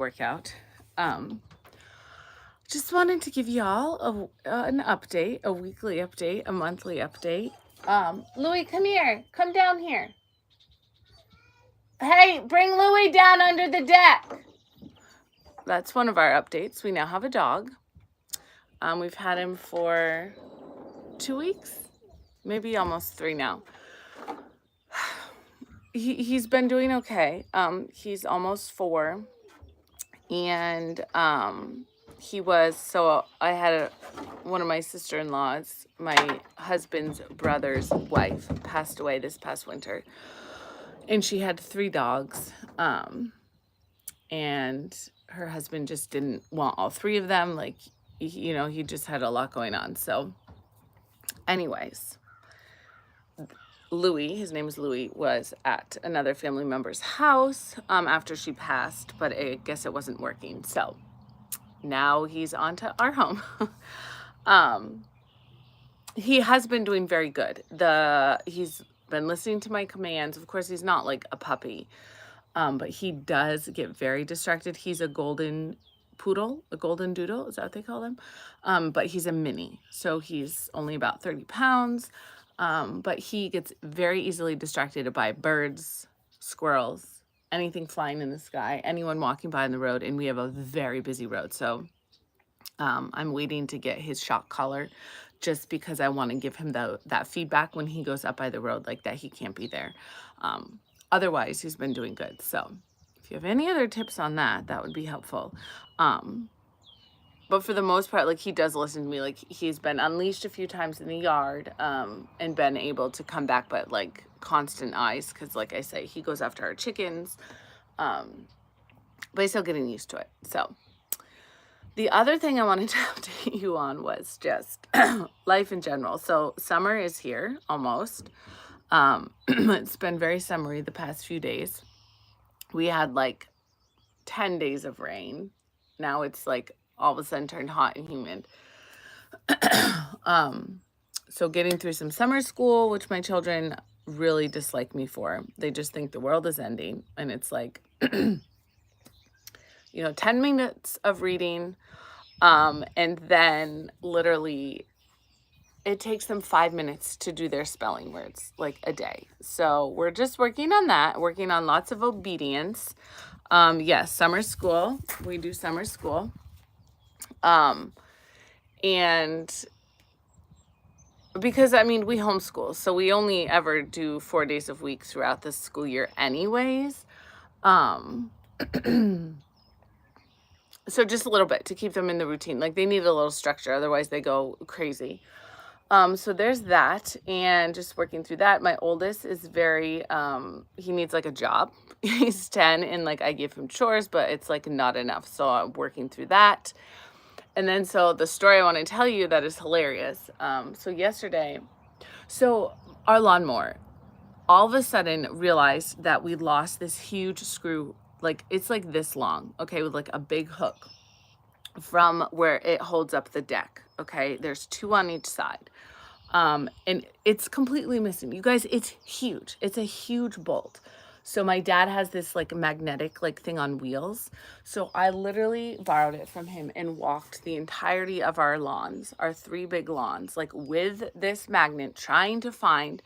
workout. Just wanted to give y'all an update, a weekly update, a monthly update. Louie, come here. Come down here. Hey, bring Louie down under the deck. That's one of our updates. We now have a dog. We've had him for 2 weeks, maybe almost 3 now. He's been doing okay. He's almost 4, and I had one of my sister-in-laws, my husband's brother's wife, passed away this past winter, and she had 3 dogs, and her husband just didn't want all 3 of them. Like, he just had a lot going on. So anyways, Louie, his name is Louie, was at another family member's house after she passed, but I guess it wasn't working. So now he's on to our home. He has been doing very good. He's been listening to my commands. Of course, he's not like a puppy, but he does get very distracted. He's a golden poodle, a golden doodle, is that what they call them? But he's a mini, so he's only about 30 pounds. But he gets very easily distracted by birds, squirrels, anything flying in the sky, anyone walking by on the road, and we have a very busy road. So I'm waiting to get his shock collar just because I want to give him that feedback when he goes up by the road like that he can't be there. Otherwise, he's been doing good. So if you have any other tips on that, that would be helpful. But for the most part, like, he does listen to me. Like, he's been unleashed a few times in the yard and been able to come back, but like constant eyes, because like I say, he goes after our chickens, but he's still getting used to it. So the other thing I wanted to update you on was just life in general. So summer is here almost. It's been very summery the past few days. We had like 10 days of rain. Now it's like all of a sudden turned hot and humid. So getting through some summer school, which my children really dislike me for. They just think the world is ending. And it's like, 10 minutes of reading. And then literally it takes them 5 minutes to do their spelling words, like a day. So we're just working on that, working on lots of obedience. Yes, summer school. We do summer school. And because, we homeschool, so we only ever do 4 days a week throughout the school year anyways. So just a little bit to keep them in the routine. Like, they need a little structure, otherwise they go crazy. So there's that, and just working through that. My oldest is very, he needs like a job. He's 10, and like I give him chores, but it's like not enough. So I'm working through that. And then, so the story I want to tell you that is hilarious. So our lawnmower all of a sudden realized that we lost this huge screw. Like, it's like this long, okay, with like a big hook from where it holds up the deck. Okay, there's 2 on each side. And it's completely missing. You guys, it's huge. It's a huge bolt. So my dad has this like magnetic like thing on wheels. So I literally borrowed it from him and walked the entirety of our lawns, our 3 big lawns, like with this magnet, trying to find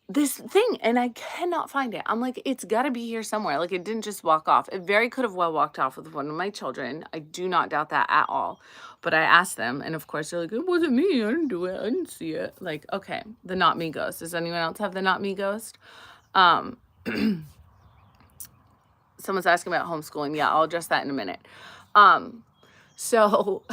this thing, and I cannot find it. I'm like, it's got to be here somewhere. Like, it didn't just walk off. It very could have well walked off with one of my children. I do not doubt that at all. But I asked them, and of course they're like, it wasn't me. I didn't do it. I didn't see it. Like, okay, the not me ghost. Does anyone else have the not me ghost? Someone's asking about homeschooling. Yeah, I'll address that in a minute. So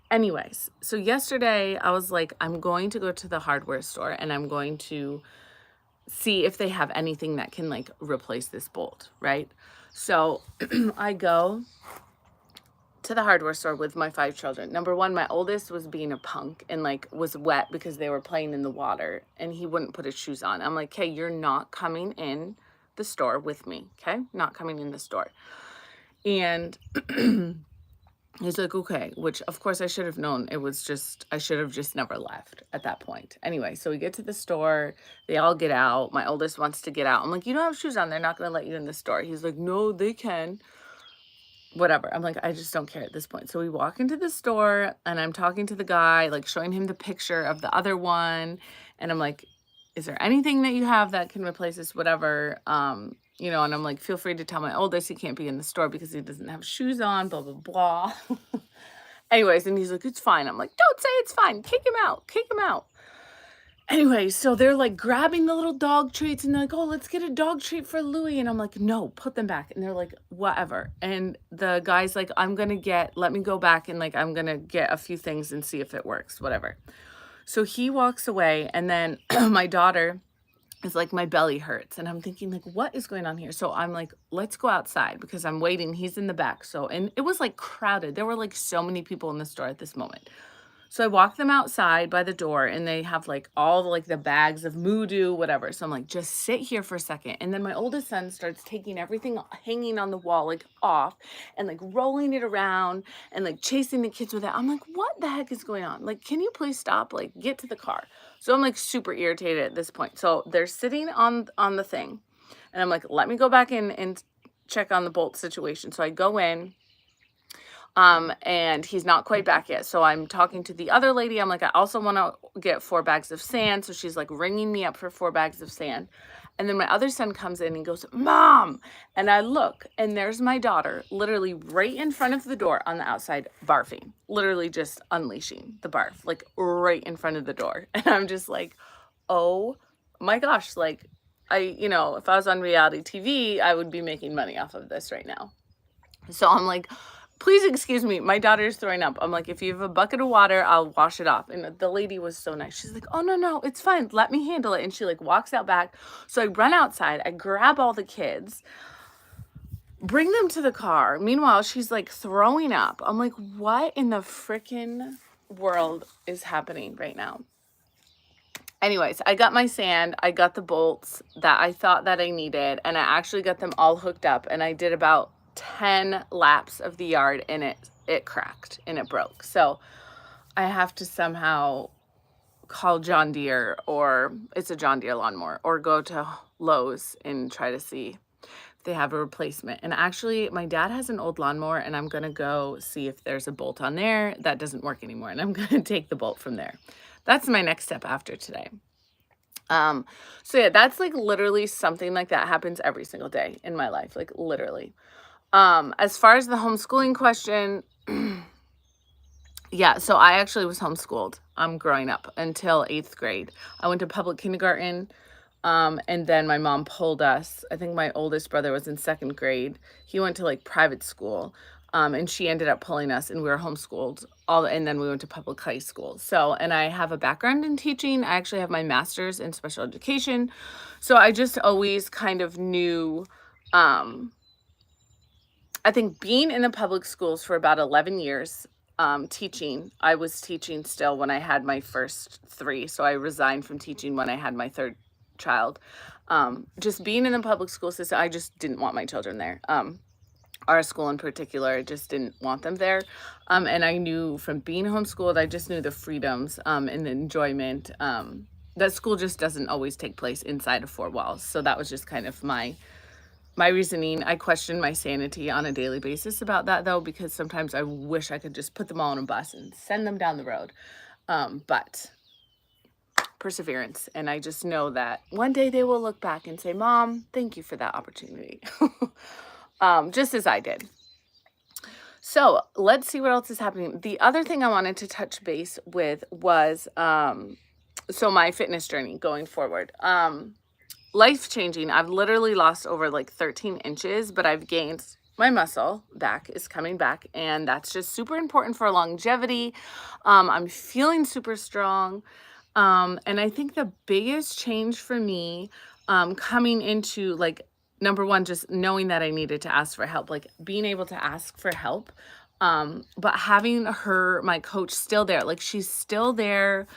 anyways, so yesterday I was like, I'm going to go to the hardware store and I'm going to see if they have anything that can like replace this bolt, right? So I go to the hardware store with my 5 children. Number 1, my oldest was being a punk and like was wet because they were playing in the water and he wouldn't put his shoes on. I'm like, okay, you're not coming in the store with me, okay? Not coming in the store. And He's like, okay, which of course I should have known. It was just, I should have just never left at that point. Anyway, so we get to the store. They all get out. My oldest wants to get out. I'm like, you don't have shoes on. They're not going to let you in the store. He's like, no, they can. Whatever. I'm like, I just don't care at this point. So we walk into the store and I'm talking to the guy, like showing him the picture of the other one. And I'm like, is there anything that you have that can replace this? Whatever. You know, and I'm like, feel free to tell my oldest he can't be in the store because he doesn't have shoes on, blah, blah, blah. Anyways, and he's like, it's fine. I'm like, don't say it's fine. Kick him out. Kick him out. Anyway, so they're like grabbing the little dog treats and they're like, oh, let's get a dog treat for Louie. And I'm like, no, put them back. And they're like, whatever. And the guy's like, let me go back and like, I'm going to get a few things and see if it works, whatever. So he walks away and then my daughter is like, my belly hurts. And I'm thinking like, what is going on here? So I'm like, let's go outside because I'm waiting. He's in the back. So, and it was like crowded. There were like so many people in the store at this moment. So I walk them outside by the door and they have like all the, like the bags of Moodoo, whatever. So I'm like, just sit here for a second. And then my oldest son starts taking everything hanging on the wall, like off and like rolling it around and like chasing the kids with it. I'm like, what the heck is going on? Like, can you please stop? Like, get to the car. So I'm like super irritated at this point. So they're sitting on the thing and I'm like, let me go back in and check on the bolt situation. So I go in. And he's not quite back yet. So I'm talking to the other lady. I'm like, I also want to get 4 bags of sand. So she's like ringing me up for 4 bags of sand. And then my other son comes in and goes, Mom. And I look and there's my daughter literally right in front of the door on the outside barfing, literally just unleashing the barf, like right in front of the door. And I'm just like, oh my gosh, like you know, if I was on reality TV, I would be making money off of this right now. So I'm like, please excuse me, my daughter's throwing up. I'm like, if you have a bucket of water, I'll wash it off. And the lady was so nice. She's like, oh, no, it's fine. Let me handle it. And she like walks out back. So I run outside. I grab all the kids, bring them to the car. Meanwhile, she's like throwing up. I'm like, what in the freaking world is happening right now? Anyways, I got my sand. I got the bolts that I thought that I needed. And I actually got them all hooked up. And I did about 10 laps of the yard and it cracked and it broke. So I have to somehow call John Deere, or it's a John Deere lawnmower, or go to Lowe's and try to see if they have a replacement. And actually my dad has an old lawnmower and I'm going to go see if there's a bolt on there that doesn't work anymore. And I'm going to take the bolt from there. That's my next step after today. So yeah, that's like literally something like that happens every single day in my life, like literally. As far as the homeschooling question, yeah, so I actually was homeschooled, growing up until 8th grade. I went to public kindergarten, and then my mom pulled us. I think my oldest brother was in 2nd grade. He went to like private school, and she ended up pulling us and we were homeschooled and then we went to public high school. So, and I have a background in teaching. I actually have my master's in special education. So I just always kind of knew, I think being in the public schools for about 11 years, teaching, I was teaching still when I had my first 3. So I resigned from teaching when I had my 3rd child. Just being in the public school system, I just didn't want my children there. Our school in particular, I just didn't want them there. And I knew from being homeschooled, I just knew the freedoms and the enjoyment. That school just doesn't always take place inside of 4 walls. So that was just kind of my reasoning. I question my sanity on a daily basis about that though, because sometimes I wish I could just put them all on a bus and send them down the road. But perseverance. And I just know that one day they will look back and say, Mom, thank you for that opportunity. Just as I did. So let's see what else is happening. The other thing I wanted to touch base with was, so my fitness journey going forward. Life-changing. I've literally lost over like 13 inches, but I've gained my muscle back, is coming back. And that's just super important for longevity. I'm feeling super strong. And I think the biggest change for me, coming into like, number one, just knowing that I needed to ask for help, like being able to ask for help. But having my coach still there, like she's still there,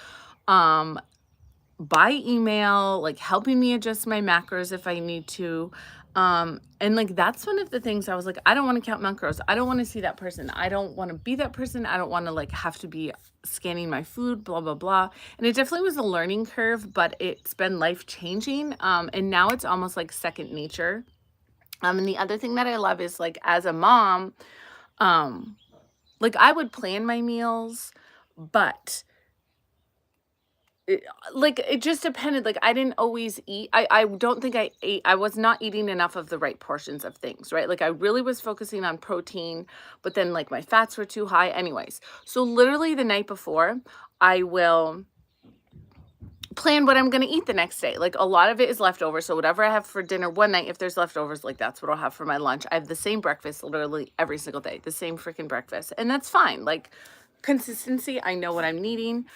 by email, like helping me adjust my macros if I need to. And like, that's one of the things I was like, I don't want to count macros. I don't want to see that person. I don't want to be that person. I don't want to like have to be scanning my food, blah, blah, blah. And it definitely was a learning curve, but it's been life changing. And now it's almost like second nature. And the other thing that I love is like, as a mom, like I would plan my meals, but it just depended. Like, I didn't always eat. I don't think I was not eating enough of the right portions of things, right? Like, I really was focusing on protein, but then like my fats were too high. Anyways, so literally the night before, I will plan what I'm going to eat the next day. Like, a lot of it is leftover. So whatever I have for dinner one night, if there's leftovers, like that's what I'll have for my lunch. I have the same breakfast literally every single day, the same freaking breakfast. And that's fine. Like, consistency, I know what I'm needing.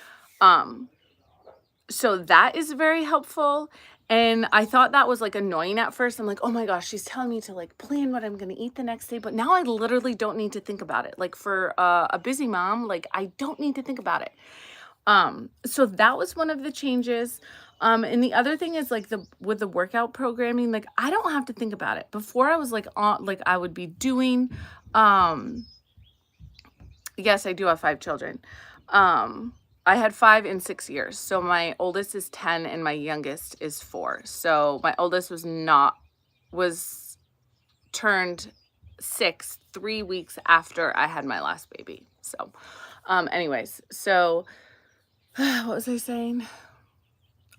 So that is very helpful. And I thought that was like annoying at first. I'm like, oh my gosh, she's telling me to like plan what I'm going to eat the next day. But now I literally don't need to think about it. Like, for a busy mom, like I don't need to think about it. So that was one of the changes. And the other thing is like with the workout programming, like I don't have to think about it. Before I was like I would be doing, yes, I do have 5 children. I had 5 in 6 years. So my oldest is 10 and my youngest is 4. So my oldest was turned 6 3 weeks after I had my last baby. So, anyways, so what was I saying?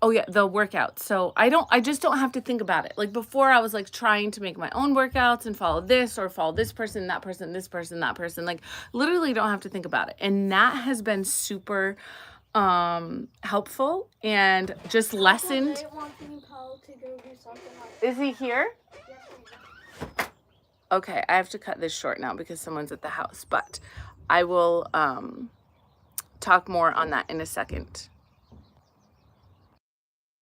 Oh yeah, the workouts. So I just don't have to think about it. Like, before I was like trying to make my own workouts and follow this or follow this person, that person, this person, that person. Like, literally don't have to think about it. And that has been super helpful and just lessened. Is he here? Okay, I have to cut this short now because someone's at the house, but I will talk more on that in a second.